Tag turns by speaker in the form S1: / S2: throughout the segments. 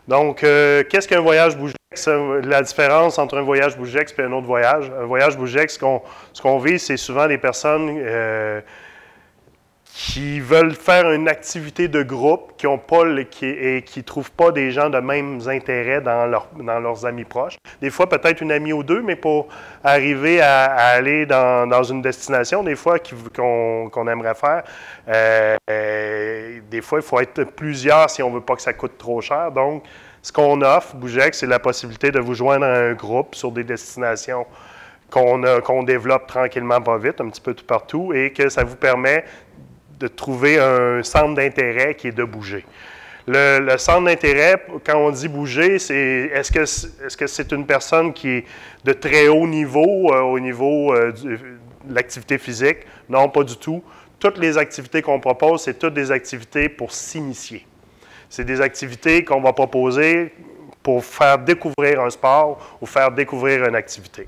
S1: Donc, qu'est-ce qu'un voyage Bougex? La différence entre un voyage Bougex et un autre voyage. Un voyage Bougex, ce qu'on vise, c'est souvent des personnes qui veulent faire une activité de groupe, qui ne trouvent pas des gens de mêmes intérêts dans leurs amis proches. Des fois, peut-être une amie ou deux, mais pour arriver à aller dans une destination, des fois, qu'on aimerait faire, des fois, il faut être plusieurs si on ne veut pas que ça coûte trop cher. Donc, ce qu'on offre, Bougex, c'est la possibilité de vous joindre à un groupe sur des destinations qu'on développe tranquillement, pas vite, un petit peu tout partout, et que ça vous permet de trouver un centre d'intérêt qui est de bouger. Le centre d'intérêt, quand on dit bouger, c'est est-ce que c'est une personne qui est de très haut niveau au niveau de l'activité physique? Non, pas du tout. Toutes les activités qu'on propose, c'est toutes des activités pour s'initier. C'est des activités qu'on va proposer pour faire découvrir un sport ou faire découvrir une activité.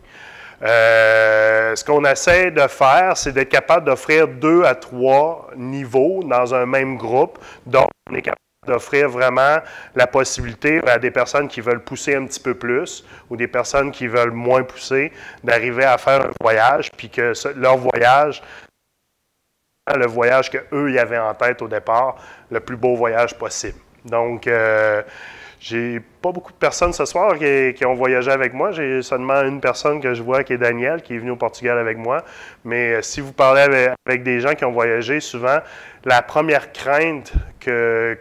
S1: Ce qu'on essaie de faire, c'est d'être capable d'offrir 2 à 3 niveaux dans un même groupe. Donc, on est capable d'offrir vraiment la possibilité à des personnes qui veulent pousser un petit peu plus ou des personnes qui veulent moins pousser, d'arriver à faire un voyage, puis que leur voyage, le voyage qu'eux y avaient en tête au départ, le plus beau voyage possible. Donc, j'ai pas beaucoup de personnes ce soir qui ont voyagé avec moi. J'ai seulement une personne que je vois qui est Daniel, qui est venu au Portugal avec moi. Mais si vous parlez avec des gens qui ont voyagé, souvent, la première crainte que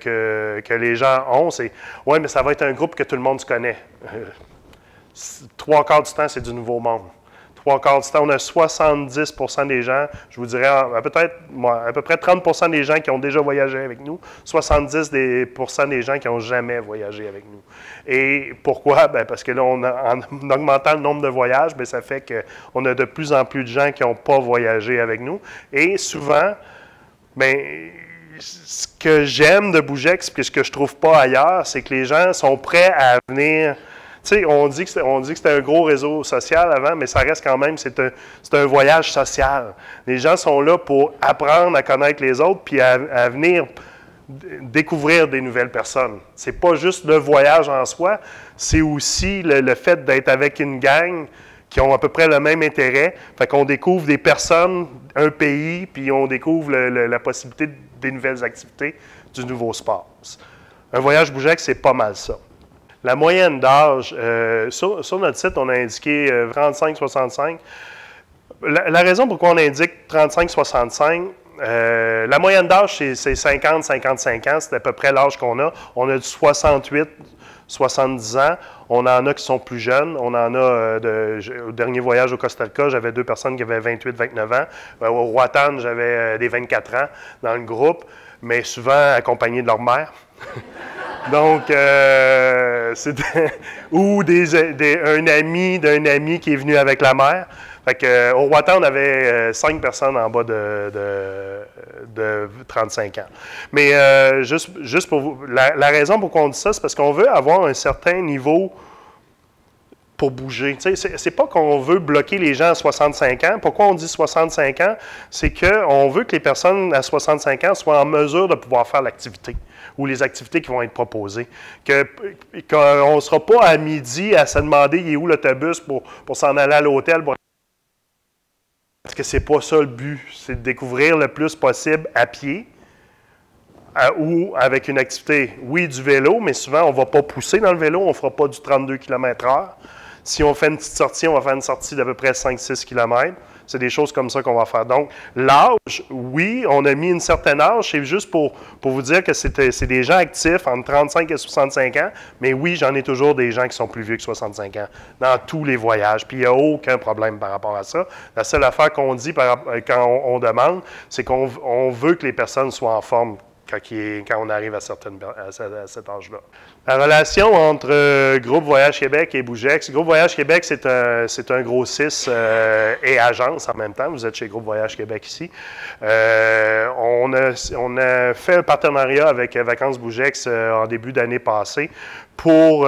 S1: les gens ont, c'est « Ouais, mais ça va être un groupe que tout le monde se connaît. » 3/4 du temps, c'est du nouveau monde. 3/4 du temps, on a 70% des gens, je vous dirais à peu près 30% des gens qui ont déjà voyagé avec nous, 70% des gens qui n'ont jamais voyagé avec nous. Et pourquoi? Bien, parce que là, en augmentant le nombre de voyages, bien, ça fait qu'on a de plus en plus de gens qui n'ont pas voyagé avec nous. Et souvent, bien, ce que j'aime de Bougex, et ce que je ne trouve pas ailleurs, c'est que les gens sont prêts à venir. Tu sais, on dit que c'était un gros réseau social avant, mais ça reste quand même, c'est un voyage social. Les gens sont là pour apprendre à connaître les autres, puis à venir découvrir des nouvelles personnes. C'est pas juste le voyage en soi, c'est aussi le fait d'être avec une gang qui ont à peu près le même intérêt. Fait qu'on découvre des personnes, un pays, puis on découvre la possibilité des nouvelles activités, du nouveau sport. Un voyage Bougex, c'est pas mal ça. La moyenne d'âge, sur notre site, on a indiqué 35-65. La raison pourquoi on indique 35-65, la moyenne d'âge, c'est 50-55 ans, c'est à peu près l'âge qu'on a. On a du 68-70 ans. On en a qui sont plus jeunes. On en a, au dernier voyage au Costa Rica, j'avais 2 personnes qui avaient 28-29 ans. Au Roatan, j'avais des 24 ans dans le groupe, mais souvent accompagnés de leur mère. Donc, ou un ami d'un ami qui est venu avec la mère. Fait que, au Roatan, on avait 5 personnes en bas de 35 ans. Mais juste pour vous, la raison pour qu'on dit ça, c'est parce qu'on veut avoir un certain niveau pour bouger. Tu sais, c'est pas qu'on veut bloquer les gens à 65 ans. Pourquoi on dit 65 ans? C'est qu'on veut que les personnes à 65 ans soient en mesure de pouvoir faire l'activité ou les activités qui vont être proposées. Qu'on ne sera pas à midi à se demander il est où l'autobus pour s'en aller à l'hôtel. Parce que c'est pas ça le but. C'est de découvrir le plus possible à pied ou avec une activité. Oui, du vélo, mais souvent, on ne va pas pousser dans le vélo. On ne fera pas du 32 km/h. Si on fait une petite sortie, on va faire une sortie d'à peu près 5-6 km. C'est des choses comme ça qu'on va faire. Donc, l'âge, oui, on a mis une certaine âge. C'est juste pour vous dire que c'est des gens actifs entre 35 et 65 ans. Mais oui, j'en ai toujours des gens qui sont plus vieux que 65 ans dans tous les voyages. Puis, il n'y a aucun problème par rapport à ça. La seule affaire qu'on dit quand on demande, c'est qu'on veut que les personnes soient en forme quand on arrive à cet âge-là. La relation entre Groupe Voyage Québec et Bougex. Groupe Voyage Québec, c'est un grossiste et agence en même temps. Vous êtes chez Groupe Voyage Québec ici. On a fait un partenariat avec Vacances Bougex en début d'année passée pour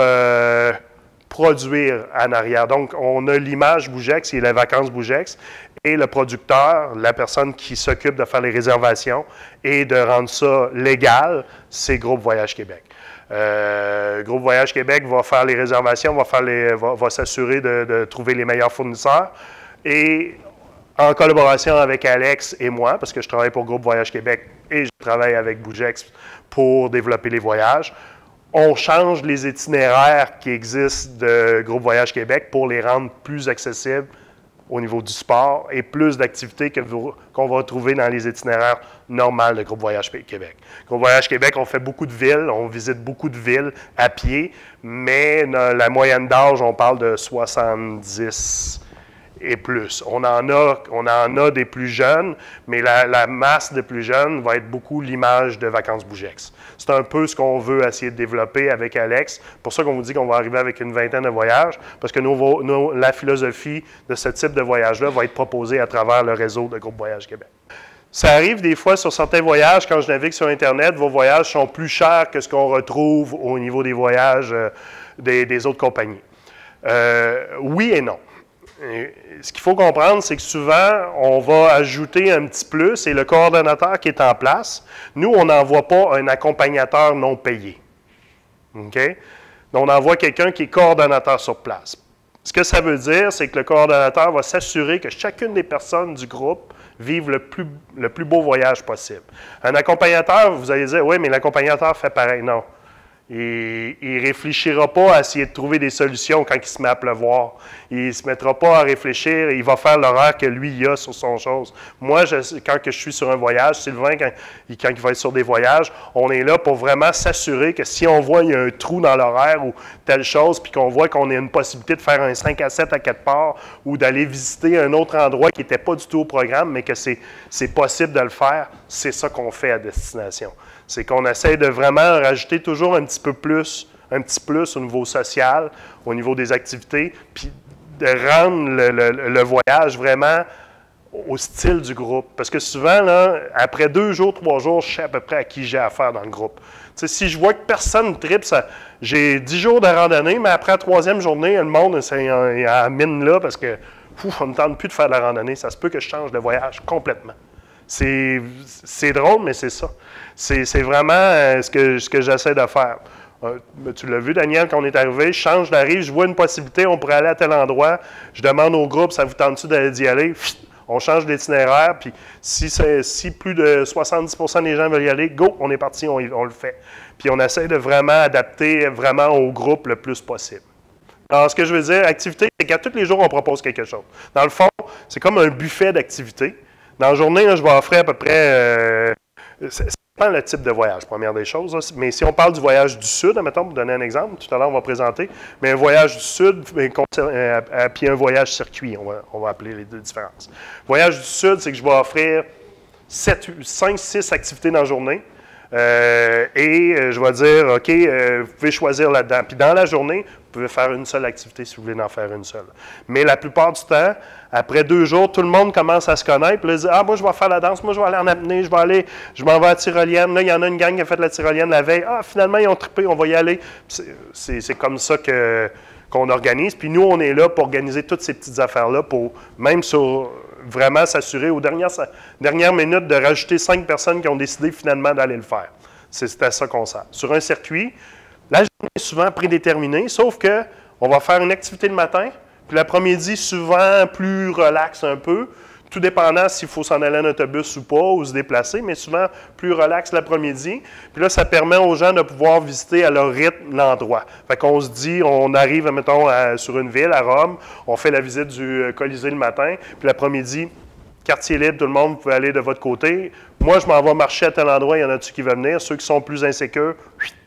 S1: produire en arrière. Donc, on a l'image Bougex et la Vacances Bougex. Et le producteur, la personne qui s'occupe de faire les réservations et de rendre ça légal, c'est Groupe Voyage Québec. Groupe Voyage Québec va faire les réservations, va s'assurer de trouver les meilleurs fournisseurs. Et en collaboration avec Alex et moi, parce que je travaille pour Groupe Voyage Québec et je travaille avec Bougex pour développer les voyages, on change les itinéraires qui existent de Groupe Voyage Québec pour les rendre plus accessibles au niveau du sport et plus d'activités qu'on va trouver dans les itinéraires normaux de Groupe Voyage Québec. Groupe Voyage Québec, on fait beaucoup de villes, on visite beaucoup de villes à pied, mais la moyenne d'âge, on parle de 70 et plus. On en a des plus jeunes, mais la masse des plus jeunes va être beaucoup l'image de Vacances Bougex. C'est un peu ce qu'on veut essayer de développer avec Alex. Pour ça qu'on vous dit qu'on va arriver avec une vingtaine de voyages, parce que la philosophie de ce type de voyage-là va être proposée à travers le réseau de Groupe Voyage Québec. Ça arrive des fois sur certains voyages, quand je navigue sur Internet, vos voyages sont plus chers que ce qu'on retrouve au niveau des voyages des autres compagnies. Oui et non. Ce qu'il faut comprendre, c'est que souvent, on va ajouter un petit plus et le coordonnateur qui est en place, nous, on n'envoie pas un accompagnateur non payé. OK? On envoie quelqu'un qui est coordonnateur sur place. Ce que ça veut dire, c'est que le coordonnateur va s'assurer que chacune des personnes du groupe vive le plus beau voyage possible. Un accompagnateur, vous allez dire, oui, mais l'accompagnateur fait pareil. Non. Il ne réfléchira pas à essayer de trouver des solutions quand il se met à pleuvoir. Il ne se mettra pas à réfléchir, il va faire l'horaire que lui il a sur son chose. Moi, quand je suis sur un voyage, Sylvain, quand il va être sur des voyages, on est là pour vraiment s'assurer que si on voit qu'il y a un trou dans l'horaire ou telle chose, puis qu'on voit qu'on a une possibilité de faire un 5 à 7 à 4 parts ou d'aller visiter un autre endroit qui n'était pas du tout au programme, mais que c'est possible de le faire, c'est ça qu'on fait à destination. C'est qu'on essaie de vraiment rajouter toujours un petit plus au niveau social, au niveau des activités, puis de rendre le voyage vraiment au style du groupe. Parce que souvent, là, après 2 jours, 3 jours, je sais à peu près à qui j'ai affaire dans le groupe. T'sais, si je vois que personne ne tripe, j'ai 10 jours de randonnée, mais après la 3e journée, le monde est à la mine là parce que on ne me tente plus de faire de la randonnée. Ça se peut que je change de voyage complètement. C'est drôle, mais c'est ça. C'est vraiment ce que j'essaie de faire. Tu l'as vu, Daniel, quand on est arrivé, je change la rive, je vois une possibilité, on pourrait aller à tel endroit, je demande au groupe, ça vous tente-tu d'y aller? On change d'itinéraire, puis si plus de 70% des gens veulent y aller, go, on est parti, on le fait. Puis on essaie de vraiment adapter vraiment au groupe le plus possible. Alors, ce que je veux dire, activité, c'est qu'à tous les jours, on propose quelque chose. Dans le fond, c'est comme un buffet d'activités. Dans la journée, là, je vais offrir à peu près... ça dépend le type de voyage, première des choses. Là. Mais si on parle du voyage du Sud, admettons, pour donner un exemple, tout à l'heure, on va présenter, mais un voyage du Sud, puis un voyage circuit, on va appeler les deux différences. Voyage du Sud, c'est que je vais offrir 5, 6 activités dans la journée. Je vais dire, OK, vous pouvez choisir là-dedans. Puis dans la journée, vous pouvez faire une seule activité si vous voulez en faire une seule. Mais la plupart du temps, après 2 jours, tout le monde commence à se connaître. Puis là, ils disent, moi, je vais faire la danse, moi, je vais aller en apnée, je m'en vais à la tyrolienne. Là, il y en a une gang qui a fait la tyrolienne la veille. Finalement, ils ont trippé, on va y aller. C'est comme ça qu'on organise. Puis nous, on est là pour organiser toutes ces petites affaires-là, pour même vraiment s'assurer aux dernières minutes de rajouter 5 personnes qui ont décidé finalement d'aller le faire. C'est à ça qu'on sert. Sur un circuit, la journée est souvent prédéterminée, sauf qu'on va faire une activité le matin, puis l'après-midi, souvent plus relax un peu, tout dépendant s'il faut s'en aller en autobus ou pas, ou se déplacer, mais souvent plus relax l'après-midi. Puis là, ça permet aux gens de pouvoir visiter à leur rythme l'endroit. Fait qu'on se dit, on arrive, mettons, sur une ville, à Rome, on fait la visite du Colisée le matin, puis l'après-midi, quartier libre, tout le monde, vous pouvez aller de votre côté. Moi, je m'en vais marcher à tel endroit, il y en a-tu qui veulent venir? Ceux qui sont plus insécures,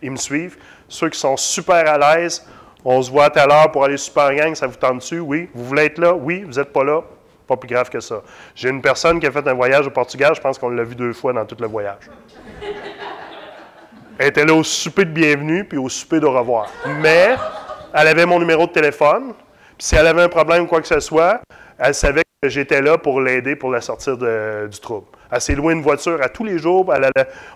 S1: ils me suivent. Ceux qui sont super à l'aise, on se voit à telle heure pour aller super gang, ça vous tente-tu? Oui. Vous voulez être là? Oui. Vous n'êtes pas là? Pas plus grave que ça. J'ai une personne qui a fait un voyage au Portugal, je pense qu'on l'a vu 2 fois dans tout le voyage. Elle était là au souper de bienvenue puis au souper d'au revoir. Mais elle avait mon numéro de téléphone, puis si elle avait un problème ou quoi que ce soit, elle savait que j'étais là pour l'aider pour la sortir du trouble. Elle s'est louée une voiture à tous les jours.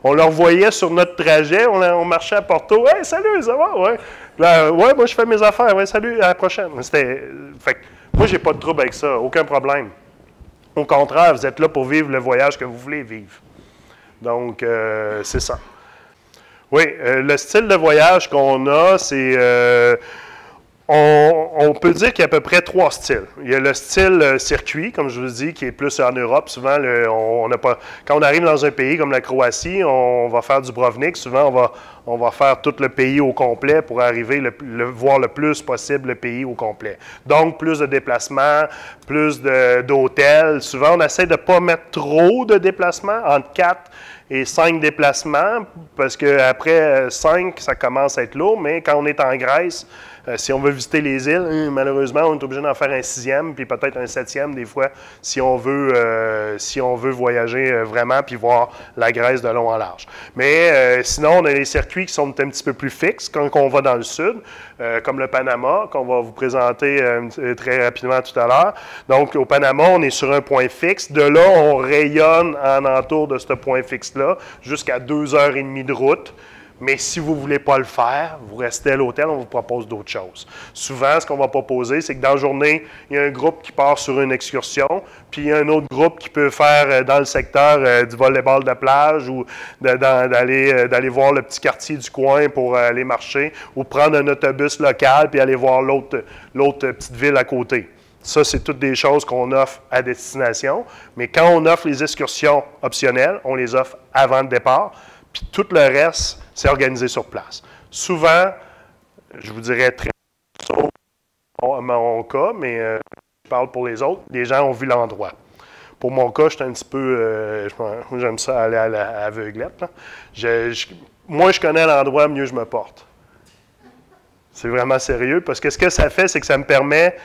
S1: On la revoyait sur notre trajet. On marchait à Porto. « Hey, salut, ça va? » Ouais. Là, ouais, moi, je fais mes affaires. Ouais, salut, à la prochaine. Fait que, moi, j'ai pas de trouble avec ça. Aucun problème. Au contraire, vous êtes là pour vivre le voyage que vous voulez vivre. Donc, c'est ça. Oui, le style de voyage qu'on a, c'est... on peut dire qu'il y a à peu près 3 styles. Il y a le style circuit, comme je vous dis, qui est plus en Europe. Souvent, on n'a pas, quand on arrive dans un pays comme la Croatie, on va faire du Dubrovnik. Souvent, on va faire tout le pays au complet pour arriver voir le plus possible le pays au complet. Donc, plus de déplacements, plus d'hôtels. Souvent, on essaie de ne pas mettre trop de déplacements, entre 4 et 5 déplacements, parce qu'après 5, ça commence à être lourd. Mais quand on est en Grèce, si on veut visiter les îles, malheureusement, on est obligé d'en faire un 6e, puis peut-être un 7e des fois, si on veut voyager vraiment, puis voir la Grèce de long en large. Mais sinon, on a des circuits qui sont un petit peu plus fixes quand on va dans le sud, comme le Panama, qu'on va vous présenter très rapidement tout à l'heure. Donc, au Panama, on est sur un point fixe. De là, on rayonne en entour de ce point fixe-là jusqu'à 2h30 de route. Mais si vous ne voulez pas le faire, vous restez à l'hôtel, on vous propose d'autres choses. Souvent, ce qu'on va proposer, c'est que dans la journée, il y a un groupe qui part sur une excursion, puis il y a un autre groupe qui peut faire dans le secteur du volleyball de plage ou d'aller voir le petit quartier du coin pour aller marcher ou prendre un autobus local puis aller voir l'autre petite ville à côté. Ça, c'est toutes des choses qu'on offre à destination. Mais quand on offre les excursions optionnelles, on les offre avant le départ, puis tout le reste, c'est organisé sur place. Souvent, je vous dirais très sauf mon cas, mais je parle pour les autres, les gens ont vu l'endroit. Pour mon cas, j'étais un petit peu, j'aime ça aller à l'aveuglette. Moins je connais l'endroit, mieux je me porte. C'est vraiment sérieux, parce que ce que ça fait, c'est que ça me permet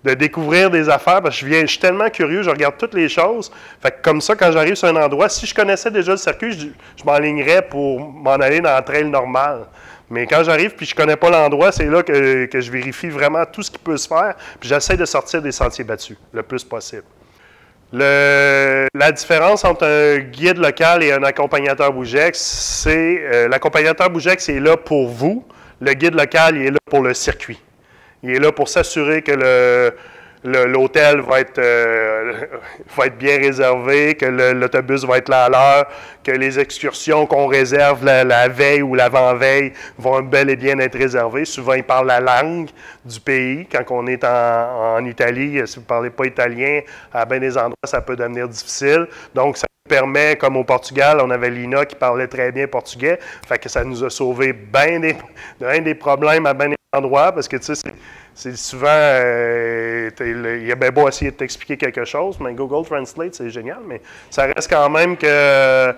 S1: de découvrir des affaires, parce que je suis tellement curieux, je regarde toutes les choses. Fait que comme ça, quand j'arrive sur un endroit, si je connaissais déjà le circuit, je m'enlignerais pour m'en aller dans le trail normal. Mais quand j'arrive puis je connais pas l'endroit, c'est là que je vérifie vraiment tout ce qui peut se faire, puis j'essaie de sortir des sentiers battus le plus possible. La différence entre un guide local et un accompagnateur Bougex, c'est l'accompagnateur Bougex est là pour vous, le guide local il est là pour le circuit. Il est là pour s'assurer que l'hôtel va être bien réservé, que l'autobus va être là à l'heure, que les excursions qu'on réserve la veille ou l'avant-veille vont bel et bien être réservées. Souvent, ils parlent la langue du pays. Quand on est en Italie, si vous ne parlez pas italien, à bien des endroits, ça peut devenir difficile. Donc, ça permet, comme au Portugal, on avait Lina qui parlait très bien portugais, fait que ça nous a sauvé bien des problèmes à bien des endroits, parce que, tu sais, c'est souvent, il a bien beau essayer de t'expliquer quelque chose, mais Google Translate, c'est génial, mais ça reste quand même que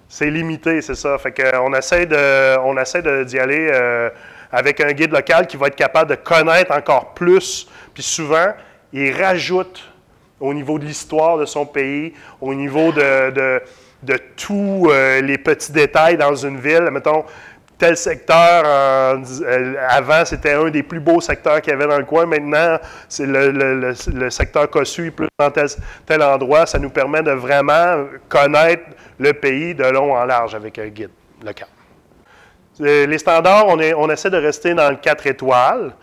S1: c'est limité, c'est ça. Fait qu'on essaie d'y aller avec un guide local qui va être capable de connaître encore plus, puis souvent, il rajoute au niveau de l'histoire de son pays, au niveau de tous les petits détails dans une ville. Mettons, tel secteur, avant, c'était un des plus beaux secteurs qu'il y avait dans le coin. Maintenant, c'est le secteur Kossuth, plus dans tel endroit. Ça nous permet de vraiment connaître le pays de long en large avec un guide local. Les standards, on essaie de rester dans le 4 étoiles,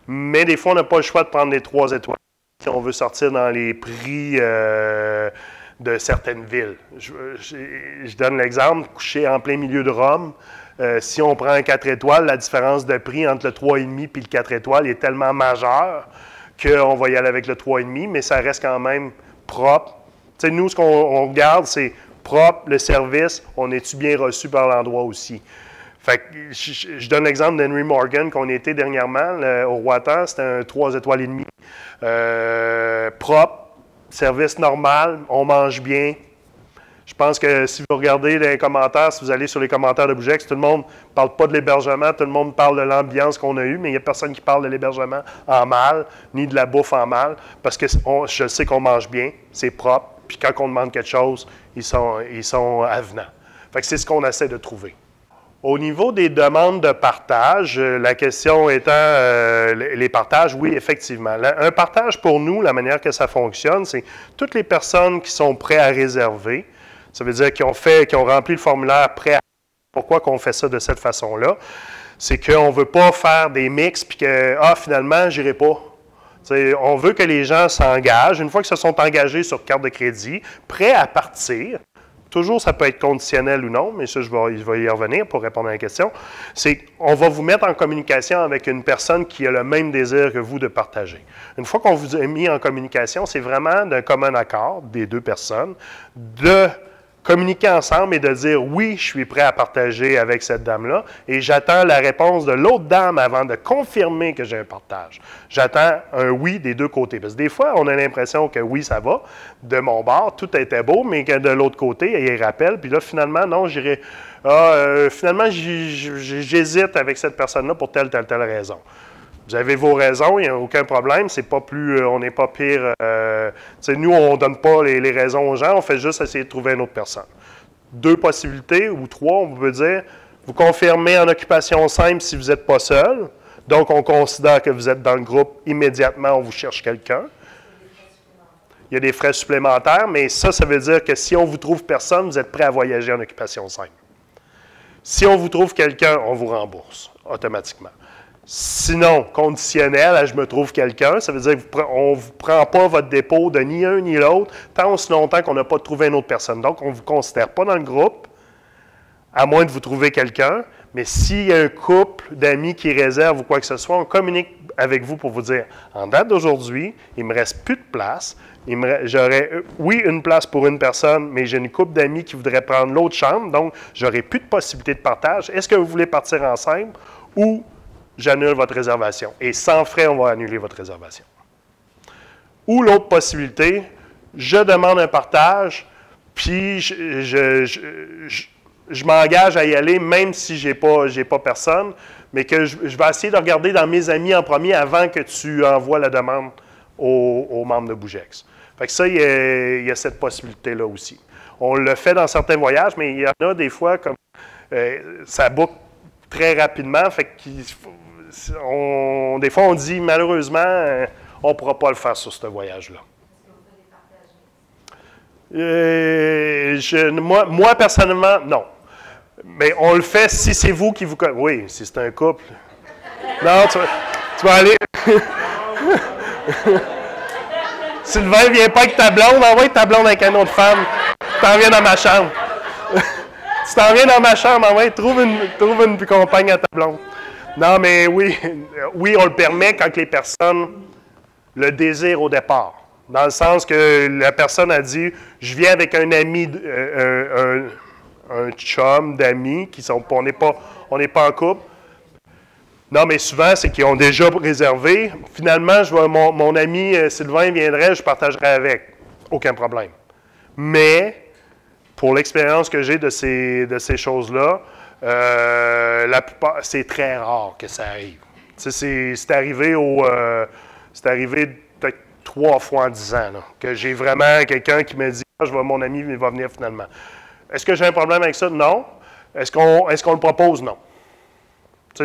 S1: mais des fois, on n'a pas le choix de prendre les 3 étoiles. Si on veut sortir dans les prix de certaines villes. Je donne l'exemple, coucher en plein milieu de Rome, si on prend un 4 étoiles, la différence de prix entre le 3,5 et le 4 étoiles est tellement majeure qu'on va y aller avec le 3,5, mais ça reste quand même propre. Tu sais, nous, ce qu'on regarde, c'est propre, le service, on est-tu bien reçu par l'endroit aussi. Fait que je donne l'exemple d'Henry Morgan qu'on était dernièrement au Roatan, c'était un 3 étoiles et demi. Propre, service normal, on mange bien. Je pense que si vous regardez les commentaires, si vous allez sur les commentaires de Bougex, tout le monde ne parle pas de l'hébergement, tout le monde parle de l'ambiance qu'on a eue, mais il n'y a personne qui parle de l'hébergement en mal, ni de la bouffe en mal, parce que je sais qu'on mange bien, c'est propre, puis quand on demande quelque chose, ils sont avenants. Fait que c'est ce qu'on essaie de trouver. Au niveau des demandes de partage, la question étant les partages, oui, effectivement. Un partage pour nous, la manière que ça fonctionne, c'est toutes les personnes qui sont prêtes à réserver. Ça veut dire qu'ils ont rempli le formulaire prêt à... Pourquoi qu'on fait ça de cette façon-là? C'est qu'on ne veut pas faire des mix puis que, finalement, je n'irai pas. T'sais, on veut que les gens s'engagent. Une fois qu'ils se sont engagés sur carte de crédit, prêts à partir, toujours ça peut être conditionnel ou non, mais ça, je vais y revenir pour répondre à la question, c'est qu'on va vous mettre en communication avec une personne qui a le même désir que vous de partager. Une fois qu'on vous a mis en communication, c'est vraiment d'un commun accord des deux personnes de communiquer ensemble et de dire « oui, je suis prêt à partager avec cette dame-là » et j'attends la réponse de l'autre dame avant de confirmer que j'ai un partage. J'attends un « oui » des deux côtés. Parce que des fois, on a l'impression que « oui, ça va ». De mon bord, tout était beau, mais que de l'autre côté, il rappelle. Puis là, finalement, non, j'irai... finalement, j'hésite avec cette personne-là pour telle raison. Vous avez vos raisons, il n'y a aucun problème, c'est pas plus, on n'est pas pire. Nous, on ne donne pas les raisons aux gens, on fait juste essayer de trouver une autre personne. Deux possibilités, ou trois, on peut dire, vous confirmez en occupation simple si vous n'êtes pas seul, donc on considère que vous êtes dans le groupe, immédiatement on vous cherche quelqu'un. Il y a des frais supplémentaires, mais ça veut dire que si on vous trouve personne, vous êtes prêt à voyager en occupation simple. Si on vous trouve quelqu'un, on vous rembourse automatiquement. Sinon, conditionnel, je me trouve quelqu'un, ça veut dire qu'on ne vous prend pas votre dépôt de ni un ni l'autre tant aussi longtemps qu'on n'a pas trouvé une autre personne. Donc, on ne vous considère pas dans le groupe, à moins de vous trouver quelqu'un. Mais s'il y a un couple d'amis qui réserve ou quoi que ce soit, on communique avec vous pour vous dire, en date d'aujourd'hui, il ne me reste plus de place. J'aurais, oui, une place pour une personne, mais j'ai une couple d'amis qui voudraient prendre l'autre chambre, donc j'aurai plus de possibilité de partage. Est-ce que vous voulez partir ensemble ou j'annule votre réservation? Et sans frais, on va annuler votre réservation. Ou l'autre possibilité, je demande un partage, puis je m'engage à y aller, même si je n'ai pas personne, mais que je vais essayer de regarder dans mes amis en premier avant que tu envoies la demande aux membres de Bougex. Fait que ça, il y a cette possibilité-là aussi. On le fait dans certains voyages, mais il y en a des fois, comme ça boucle très rapidement, fait que des fois, on dit, malheureusement, on ne pourra pas le faire sur ce voyage-là. Moi, personnellement, non. Mais on le fait si c'est vous qui vous... Oui, si c'est un couple. Non, tu vas aller... Sylvain, viens pas avec ta blonde. Envoie ta blonde avec une autre femme. Tu t'en viens dans ma chambre. Tu t'en viens dans ma chambre. Envoie, trouve une compagne à ta blonde. Non, mais oui, on le permet quand les personnes le désirent au départ. Dans le sens que la personne a dit, je viens avec un ami, un chum d'amis, on n'est pas en couple. Non, mais souvent, c'est qu'ils ont déjà réservé. Finalement, mon ami Sylvain viendrait, je partagerai avec. Aucun problème. Mais, pour l'expérience que j'ai de ces choses-là, la plupart, c'est très rare que ça arrive. C'est arrivé peut-être 3 fois en 10 ans, là, que j'ai vraiment quelqu'un qui me dit « mon ami il va venir finalement ». Est-ce que j'ai un problème avec ça? Non. Est-ce qu'on le propose? Non.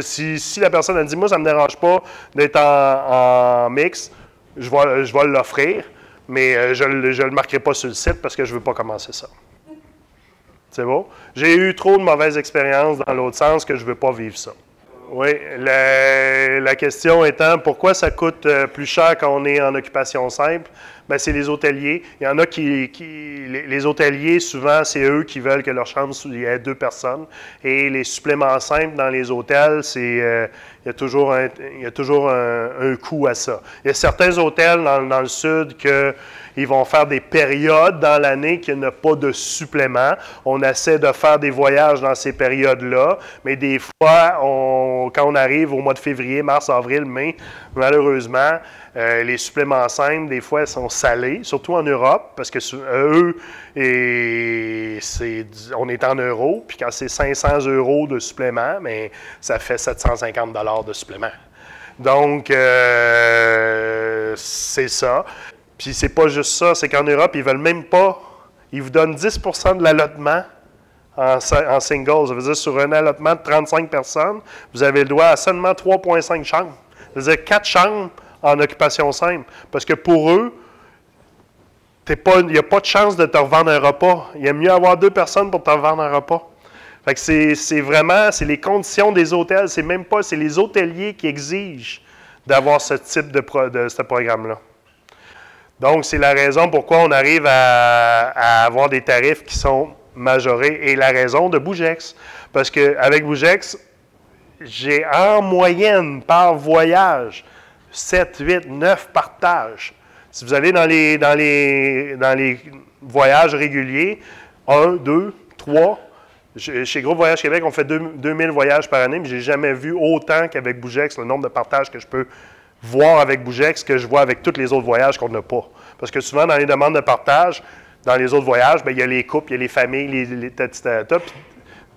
S1: Si la personne a dit « moi, ça ne me dérange pas d'être en mix », je vais l'offrir, mais je ne le marquerai pas sur le site parce que je ne veux pas commencer ça. C'est bon? J'ai eu trop de mauvaises expériences dans l'autre sens que je ne veux pas vivre ça. Oui, la question étant, pourquoi ça coûte plus cher quand on est en occupation simple? Bien, c'est les hôteliers. Il y en a les hôteliers, souvent, c'est eux qui veulent que leur chambre, il y ait 2 personnes. Et les suppléments simples dans les hôtels, il y a toujours un coût à ça. Il y a certains hôtels dans le sud ils vont faire des périodes dans l'année qu'il n'y a pas de supplément. On essaie de faire des voyages dans ces périodes-là, mais des fois, quand on arrive au mois de février, mars, avril, mai, malheureusement, les suppléments simples, des fois, sont salés, surtout en Europe, parce que eux, on est en euros, puis quand c'est 500 € de supplément, mais ça fait 750 $ de supplément. Donc, c'est ça. Puis c'est pas juste ça, c'est qu'en Europe, ils veulent même pas, ils vous donnent 10 % de l'allottement en single. Ça veut dire sur un allottement de 35 personnes, vous avez le droit à seulement 3,5 chambres. Ça veut dire 4 chambres en occupation simple. Parce que pour eux, il n'y a pas de chance de te revendre un repas. Il y a mieux avoir 2 personnes pour te revendre un repas. Fait que c'est vraiment, c'est les conditions des hôtels, c'est les hôteliers qui exigent d'avoir ce type de ce programme-là. Donc, c'est la raison pourquoi on arrive à avoir des tarifs qui sont majoré. Et la raison de Bougex. Parce qu'avec Bougex, j'ai en moyenne par voyage 7, 8, 9 partages. Si vous allez dans les voyages réguliers, 1, 2, 3, chez Groupe Voyage Québec, on fait 2000 voyages par année, mais je n'ai jamais vu autant qu'avec Bougex, le nombre de partages que je peux voir avec Bougex que je vois avec tous les autres voyages qu'on n'a pas. Parce que souvent, dans les demandes de partage, dans les autres voyages, bien, il y a les couples, il y a les familles, les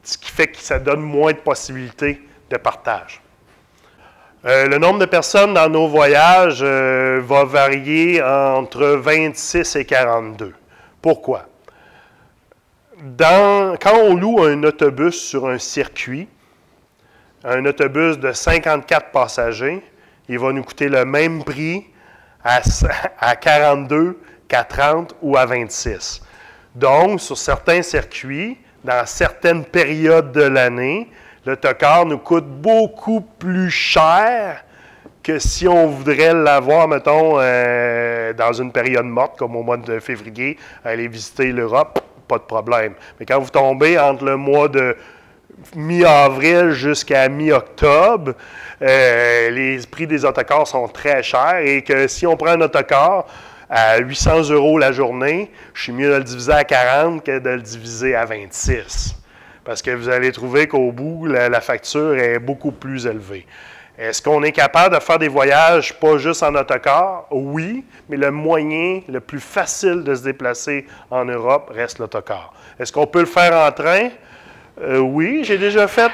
S1: ce qui fait que ça donne moins de possibilités de partage. Le nombre de personnes dans nos voyages va varier entre 26 et 42. Pourquoi? Quand on loue un autobus sur un circuit, un autobus de 54 passagers, il va nous coûter le même prix à 42 qu'à 30 ou à 26. Donc, sur certains circuits, dans certaines périodes de l'année, l'autocar nous coûte beaucoup plus cher que si on voudrait l'avoir, mettons, dans une période morte, comme au mois de février, aller visiter l'Europe, pas de problème. Mais quand vous tombez entre le mois de mi-avril jusqu'à mi-octobre, les prix des autocars sont très chers et que si on prend un autocar à 800 € la journée, je suis mieux de le diviser à 40 que de le diviser à 26. Parce que vous allez trouver qu'au bout, la facture est beaucoup plus élevée. Est-ce qu'on est capable de faire des voyages pas juste en autocar? Oui, mais le moyen le plus facile de se déplacer en Europe reste l'autocar. Est-ce qu'on peut le faire en train? Oui, j'ai déjà fait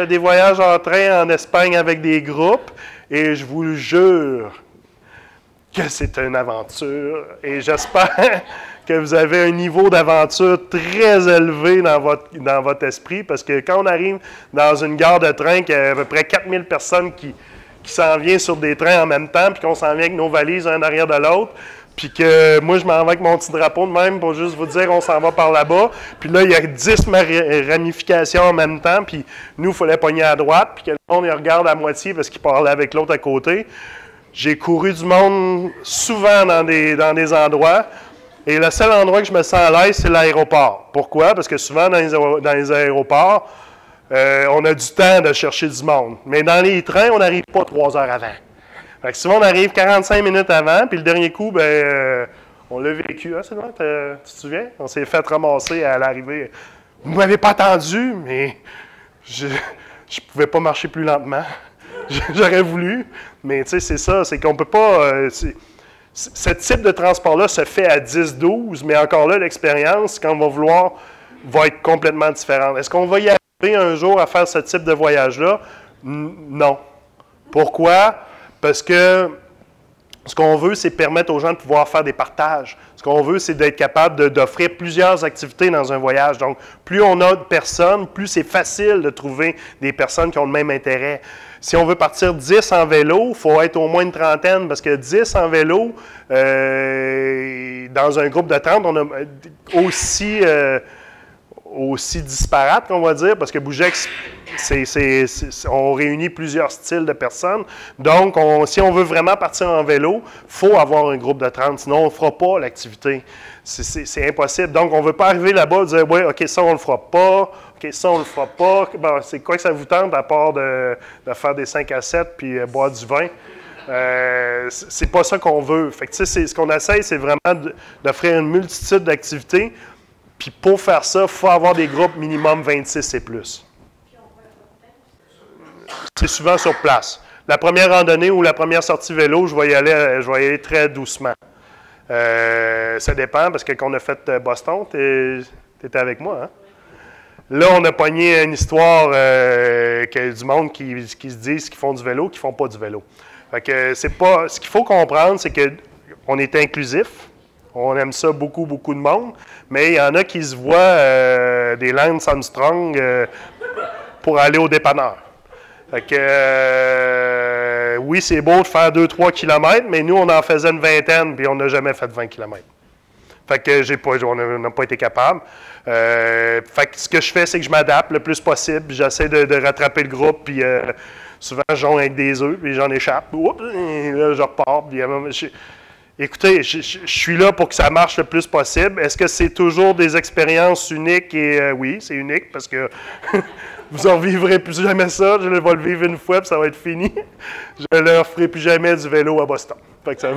S1: des voyages en train en Espagne avec des groupes et je vous le jure que c'est une aventure et j'espère que vous avez un niveau d'aventure très élevé dans votre esprit parce que quand on arrive dans une gare de train qui a à peu près 4000 personnes qui s'en viennent sur des trains en même temps puis qu'on s'en vient avec nos valises un arrière de l'autre puis que moi, je m'en vais avec mon petit drapeau de même pour juste vous dire on s'en va par là-bas. Puis là, il y a 10 ramifications en même temps, puis nous, il fallait pogner à droite, puis que le monde, il regarde à moitié parce qu'il parlait avec l'autre à côté. J'ai couru du monde souvent dans des endroits, et le seul endroit que je me sens à l'aise, c'est l'aéroport. Pourquoi? Parce que souvent, dans les aéroports, on a du temps de chercher du monde. Mais dans les trains, on n'arrive pas 3 heures avant. Fait que souvent, on arrive 45 minutes avant, puis le dernier coup, on l'a vécu. Ah, c'est vrai, tu te souviens? On s'est fait ramasser à l'arrivée. Vous ne m'avez pas attendu, mais je ne pouvais pas marcher plus lentement. J'aurais voulu, mais tu sais, c'est ça, c'est qu'on ne peut pas... ce type de transport-là se fait à 10-12, mais encore là, l'expérience, quand on va vouloir, va être complètement différente. Est-ce qu'on va y arriver un jour à faire ce type de voyage-là? Non. Pourquoi? Parce que ce qu'on veut, c'est permettre aux gens de pouvoir faire des partages. Ce qu'on veut, c'est d'être capable d'offrir plusieurs activités dans un voyage. Donc, plus on a de personnes, plus c'est facile de trouver des personnes qui ont le même intérêt. Si on veut partir 10 en vélo, il faut être au moins une trentaine, parce que 10 en vélo, dans un groupe de 30, on a aussi disparate, qu'on va dire, parce que Bougex, on réunit plusieurs styles de personnes. Donc, si on veut vraiment partir en vélo, il faut avoir un groupe de 30, sinon on ne fera pas l'activité. C'est impossible. Donc, on ne veut pas arriver là-bas et dire « Oui, OK, ça, on ne le fera pas. OK, ça, on ne le fera pas. Bon, c'est quoi que ça vous tente à part de faire des 5 à 7 puis boire du vin? » c'est pas ça qu'on veut. Fait que, ce qu'on essaie, c'est vraiment d'offrir une multitude d'activités. Puis pour faire ça, il faut avoir des groupes minimum 26 et plus. C'est souvent sur place. La première randonnée ou la première sortie vélo, je vais y aller très doucement. Ça dépend, parce que quand on a fait Boston, tu étais avec moi, hein? Là, on a pogné une histoire que du monde qui se disent qu'ils font du vélo, qui ne font pas du vélo. Fait que c'est pas. Ce qu'il faut comprendre, c'est qu'on est inclusif. On aime ça beaucoup, beaucoup de monde. Mais il y en a qui se voient des Lance Armstrong pour aller au dépanneur. Fait que, oui, c'est beau de faire 2-3 km, mais nous, on en faisait une vingtaine, puis on n'a jamais fait 20 km. Fait que on n'a pas été capable. Fait que ce que je fais, c'est que je m'adapte le plus possible. J'essaie de rattraper le groupe, puis souvent, je jongle avec des œufs, puis j'en échappe. Oups, et là, je repars. Puis, Écoutez, je suis là pour que ça marche le plus possible. Est-ce que c'est toujours des expériences uniques? Et oui, c'est unique parce que vous en vivrez plus jamais ça. Je vais le vivre une fois et ça va être fini. Je ne leur ferai plus jamais du vélo à Boston. Fait que ça...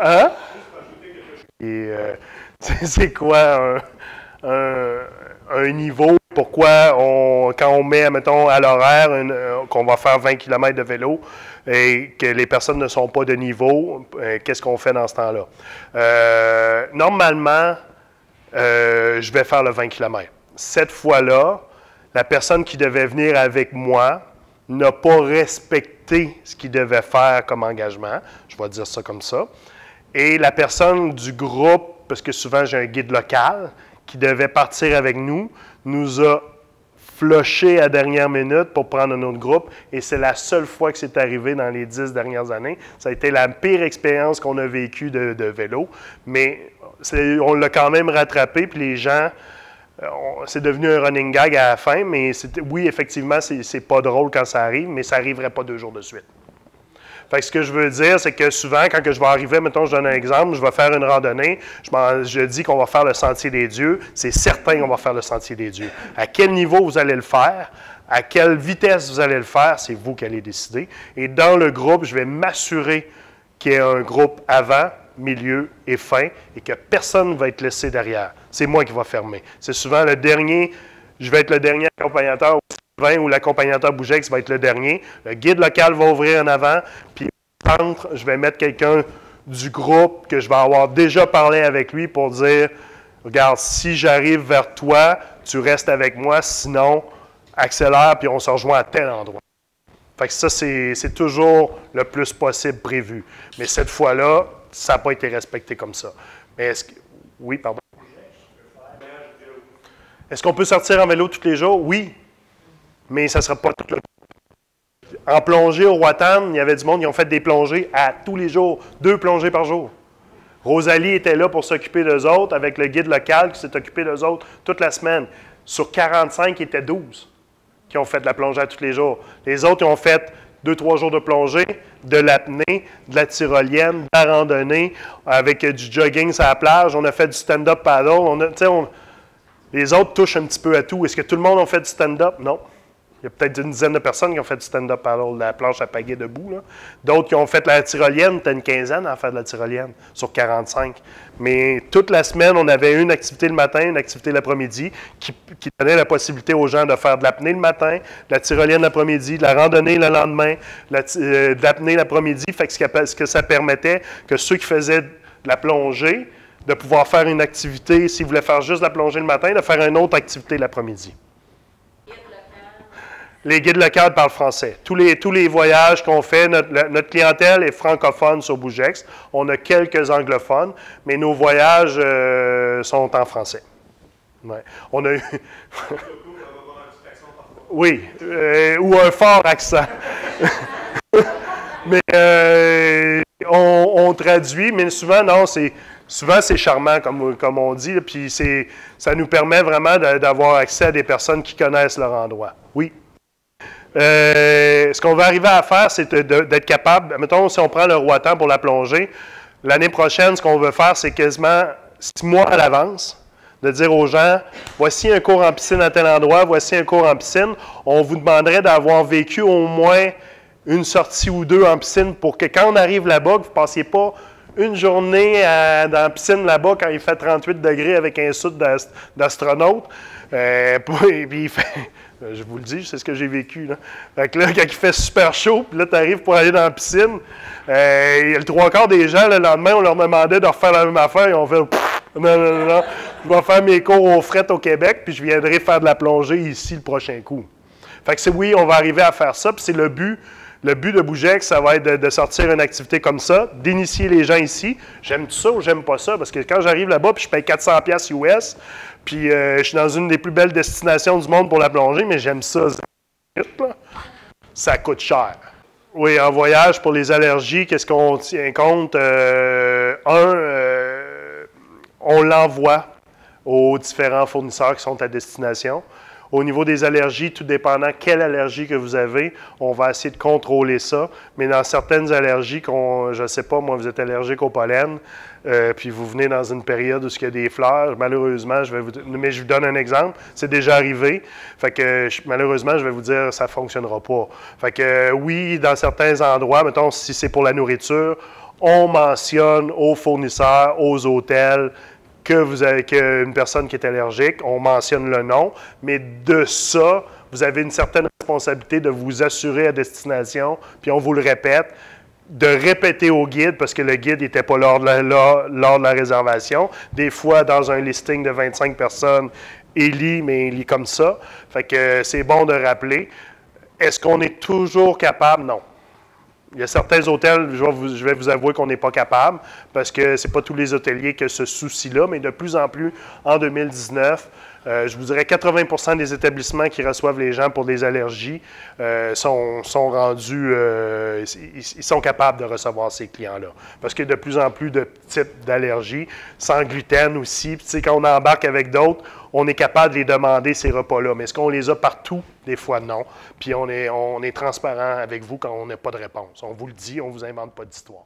S1: Hein? Et c'est quoi un niveau? Pourquoi quand on met, mettons, à l'horaire qu'on va faire 20 km de vélo et que les personnes ne sont pas de niveau, qu'est-ce qu'on fait dans ce temps-là? Normalement, je vais faire le 20 km. Cette fois-là, la personne qui devait venir avec moi n'a pas respecté ce qu'il devait faire comme engagement. Je vais dire ça comme ça. Et la personne du groupe, parce que souvent j'ai un guide local qui devait partir avec nous a flushé à dernière minute pour prendre un autre groupe. Et c'est la seule fois que c'est arrivé dans les 10 dernières années. Ça a été la pire expérience qu'on a vécue de vélo. Mais on l'a quand même rattrapé. Puis les gens, c'est devenu un running gag à la fin. Mais oui, effectivement, c'est pas drôle quand ça arrive, mais ça n'arriverait pas 2 jours de suite. Fait que ce que je veux dire, c'est que souvent, quand je vais arriver, mettons, je donne un exemple, je vais faire une randonnée, je dis qu'on va faire le Sentier des Dieux, c'est certain qu'on va faire le Sentier des Dieux. À quel niveau vous allez le faire, à quelle vitesse vous allez le faire, c'est vous qui allez décider. Et dans le groupe, je vais m'assurer qu'il y ait un groupe avant, milieu et fin, et que personne ne va être laissé derrière. C'est moi qui vais fermer. C'est souvent le dernier, je vais être le dernier accompagnateur ou l'accompagnateur Bougex va être le dernier. Le guide local va ouvrir en avant, puis au centre, je vais mettre quelqu'un du groupe que je vais avoir déjà parlé avec lui pour dire, regarde, si j'arrive vers toi, tu restes avec moi, sinon, accélère, puis on se rejoint à tel endroit. Fait que ça, c'est toujours le plus possible prévu. Mais cette fois-là, ça n'a pas été respecté comme ça. Mais est-ce que... Oui, pardon. Est-ce qu'on peut sortir en vélo tous les jours? Oui. Mais ça ne sera pas tout le temps. En plongée au Roatan, il y avait du monde qui ont fait des plongées à tous les jours, 2 plongées par jour. Rosalie était là pour s'occuper d'eux autres, avec le guide local qui s'est occupé d'eux autres toute la semaine. Sur 45, il était 12 qui ont fait de la plongée à tous les jours. Les autres, ils ont fait 2-3 jours de plongée, de l'apnée, de la tyrolienne, de la randonnée, avec du jogging sur la plage. On a fait du stand-up paddle. Les autres touchent un petit peu à tout. Est-ce que tout le monde a fait du stand-up? Non. Il y a peut-être une dizaine de personnes qui ont fait du stand-up paddle, la planche à pagaie debout. D'autres qui ont fait la tyrolienne, tu as une quinzaine à faire de la tyrolienne sur 45. Mais toute la semaine, on avait une activité le matin, une activité l'après-midi qui donnait la possibilité aux gens de faire de l'apnée le matin, de la tyrolienne l'après-midi, de la randonnée le lendemain, de l'apnée l'après-midi. Fait que ce que ça permettait que ceux qui faisaient de la plongée, de pouvoir faire une activité, s'ils voulaient faire juste la plongée le matin, de faire une autre activité l'après-midi. Les guides locaux parlent français. Tous les voyages qu'on fait, notre clientèle est francophone sur Bougex. On a quelques anglophones, mais nos voyages sont en français. Ouais. On a eu... Oui, ou un fort accent. Mais on traduit, mais souvent, non, c'est charmant, comme on dit, puis ça nous permet vraiment d'avoir accès à des personnes qui connaissent leur endroit. Oui. Ce qu'on va arriver à faire, c'est d'être capable, mettons, si on prend le Roatan pour la plongée, l'année prochaine, ce qu'on veut faire, c'est quasiment 6 mois à l'avance, de dire aux gens, voici un cours en piscine à tel endroit, voici un cours en piscine. On vous demanderait d'avoir vécu au moins une sortie ou 2 en piscine pour que quand on arrive là-bas, que vous ne passiez pas une journée dans la piscine là-bas quand il fait 38 degrés avec un suit d'astronaute. Puis il fait... Je vous le dis, c'est ce que j'ai vécu. Là. Fait que là, quand il fait super chaud, puis là, tu arrives pour aller dans la piscine, le 3/4 des gens, le lendemain, on leur demandait de refaire la même affaire, et on fait non, je vais faire mes cours aux frettes au Québec, puis je viendrai faire de la plongée ici le prochain coup. Fait que oui, on va arriver à faire ça, puis c'est le but. Le but de Bougex, ça va être de sortir une activité comme ça, d'initier les gens ici. J'aime ça ou j'aime pas ça? Parce que quand j'arrive là-bas, puis je paye 400$ US, puis je suis dans une des plus belles destinations du monde pour la plongée, mais j'aime ça. Ça coûte cher. Oui, en voyage, pour les allergies, qu'est-ce qu'on tient compte? On l'envoie aux différents fournisseurs qui sont à destination. Au niveau des allergies, tout dépendant quelle allergie que vous avez, on va essayer de contrôler ça. Mais dans certaines allergies, je ne sais pas, moi, vous êtes allergique au pollen, puis vous venez dans une période où il y a des fleurs, malheureusement, mais je vous donne un exemple, c'est déjà arrivé, fait que malheureusement, je vais vous dire, ça ne fonctionnera pas. Fait que oui, dans certains endroits, mettons, si c'est pour la nourriture, on mentionne aux fournisseurs, aux hôtels, que vous avez qu'une personne qui est allergique, on mentionne le nom, mais de ça, vous avez une certaine responsabilité de vous assurer à destination, puis on vous le répète, de répéter au guide, parce que le guide n'était pas lors de la réservation. Des fois, dans un listing de 25 personnes, il lit comme ça. Fait que c'est bon de rappeler. Est-ce qu'on est toujours capable? Non. Il y a certains hôtels, je vais vous avouer qu'on n'est pas capable, parce que ce n'est pas tous les hôteliers qui ont ce souci-là, mais de plus en plus, en 2019, je vous dirais 80% des établissements qui reçoivent les gens pour des allergies sont rendus, ils sont capables de recevoir ces clients-là. Parce qu'il y a de plus en plus de types d'allergies, sans gluten aussi. Puis, quand on embarque avec d'autres, on est capable de les demander, ces repas-là. Mais est-ce qu'on les a partout? Des fois, non. Puis on est transparent avec vous quand on n'a pas de réponse. On vous le dit, on ne vous invente pas d'histoire.